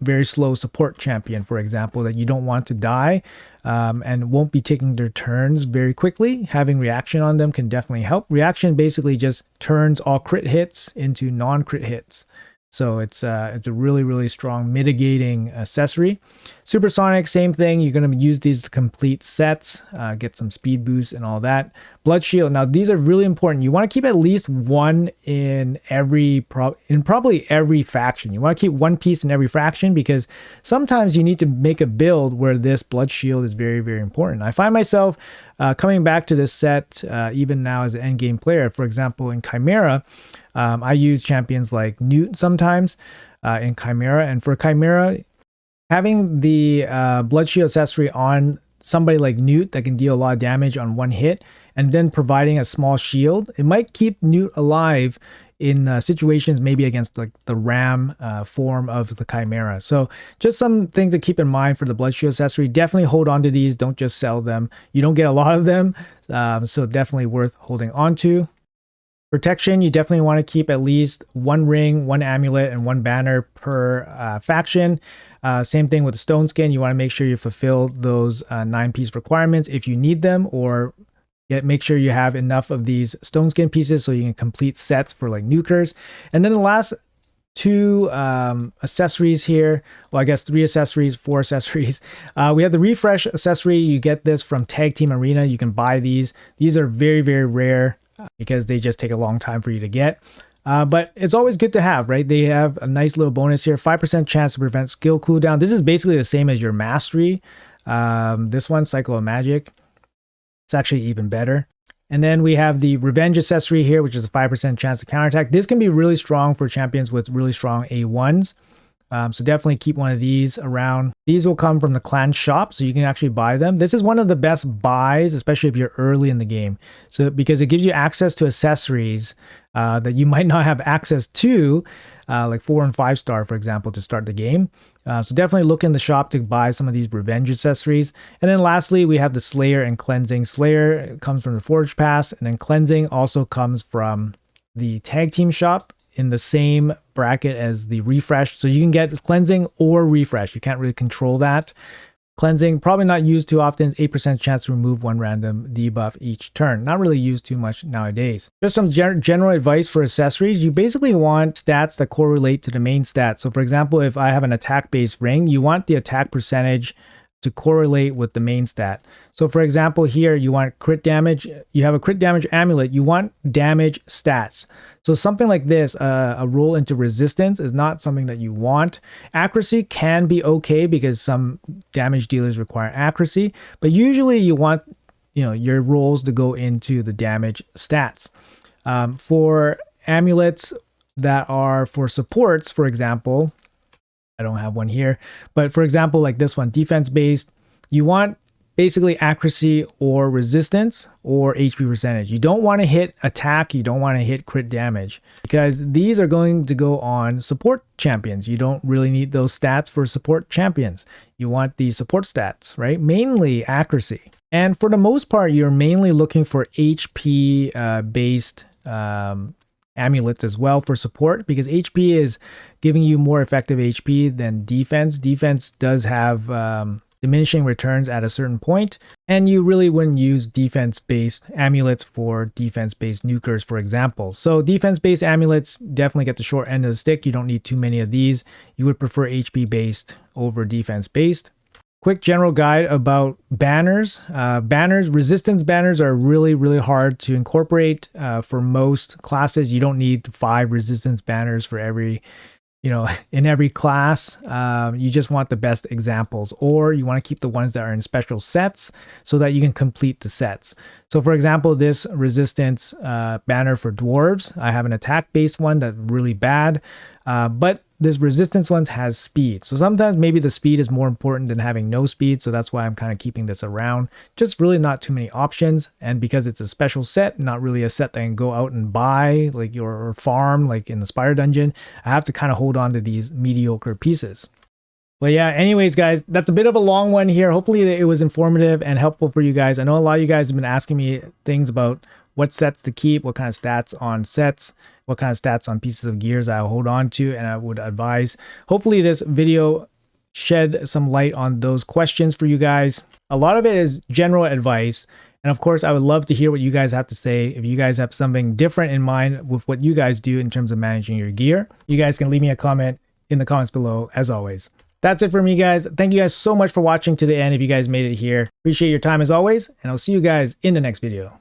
very slow support champion, for example, that you don't want to die and won't be taking their turns very quickly. Having reaction on them can definitely help. Reaction basically just turns all crit hits into non-crit hits. So it's a really strong mitigating accessory. Supersonic, same thing. You're going to use these to complete sets, get some speed boosts and all that. Bloodshield. Now these are really important. You want to keep at least one in probably every faction. You want to keep one piece in every faction, because sometimes you need to make a build where this Bloodshield is very important. I find myself coming back to this set even now as an endgame player. For example, in Chimera, I use champions like Newt sometimes in Chimera, and for Chimera, having the Bloodshield accessory on somebody like Newt that can deal a lot of damage on one hit, and then providing a small shield, it might keep Newt alive in situations maybe against like the Ram form of the Chimera. So just something to keep in mind for the Bloodshield accessory. Definitely hold on to these. Don't just sell them. You don't get a lot of them, so definitely worth holding on to. Protection, you definitely want to keep at least 1 ring, 1 amulet, and 1 banner per faction. Same thing with the stone skin. You want to make sure you fulfill those 9-piece requirements if you need them, or make sure you have enough of these stone skin pieces so you can complete sets for like nukers. And then the last 2 accessories here, well, I guess 3 accessories, 4 accessories. We have the refresh accessory. You get this from Tag Team Arena. You can buy these. These are very, very rare because they just take a long time for you to get. But it's always good to have, right? They have a nice little bonus here, 5% chance to prevent skill cooldown. This is basically the same as your mastery. This one, Cycle of Magic. It's actually even better. And then we have the Revenge accessory here, which is a 5% chance to counterattack. This can be really strong for champions with really strong A1s. So definitely keep one of these around. These will come from the clan shop, so you can actually buy them. This is one of the best buys, especially if you're early in the game. So because it gives you access to accessories that you might not have access to, like 4 and 5 star, for example, to start the game. So definitely look in the shop to buy some of these Revenge accessories. And then lastly, we have the Slayer and Cleansing. Slayer comes from the Forge Pass, and then Cleansing also comes from the Tag Team shop in the same bracket as the Refresh. So you can get Cleansing or Refresh. You can't really control that. Cleansing, probably not used too often, 8% chance to remove 1 random debuff each turn. Not really used too much nowadays. Just some general advice for accessories. You basically want stats that correlate to the main stat. So for example, if I have an attack-based ring, you want the attack percentage to correlate with the main stat. So for example, here you want crit damage. You have a crit damage amulet. You want damage stats. So something like this, a roll into resistance, is not something that you want. Accuracy can be okay because some damage dealers require accuracy, but usually you want, your rolls to go into the damage stats. For amulets that are for supports, for example, I don't have one here, but for example, like this one, defense based, you want basically accuracy or resistance or HP percentage. You don't want to hit attack. You don't want to hit crit damage because these are going to go on support champions. You don't really need those stats for support champions. You want the support stats, right? Mainly accuracy. And for the most part, you're mainly looking for HP based amulets as well for support, because HP is giving you more effective HP than defense. Defense does have diminishing returns at a certain point, and you really wouldn't use defense-based amulets for defense-based nukers, for example. So defense-based amulets definitely get the short end of the stick. You don't need too many of these. You would prefer HP-based over defense-based. Quick general guide about banners. Resistance banners are really, really hard to incorporate for most classes. You don't need 5 resistance banners for every, in every class. You just want the best examples, or you want to keep the ones that are in special sets so that you can complete the sets. So for example, this resistance banner for dwarves, I have an attack-based one that's really bad, but this resistance one has speed. So sometimes maybe the speed is more important than having no speed. So that's why I'm kind of keeping this around. Just really not too many options. And because it's a special set, not really a set that I can go out and buy like or farm like in the Spire Dungeon, I have to kind of hold on to these mediocre pieces. But yeah, anyways, guys, that's a bit of a long one here. Hopefully it was informative and helpful for you guys. I know a lot of you guys have been asking me things about what sets to keep, what kind of stats on sets, what kind of stats on pieces of gears I'll hold on to, and I would advise. Hopefully this video shed some light on those questions for you guys. A lot of it is general advice. And of course, I would love to hear what you guys have to say. If you guys have something different in mind with what you guys do in terms of managing your gear, you guys can leave me a comment in the comments below, as always. That's it for me, guys. Thank you guys so much for watching to the end if you guys made it here. Appreciate your time as always, and I'll see you guys in the next video.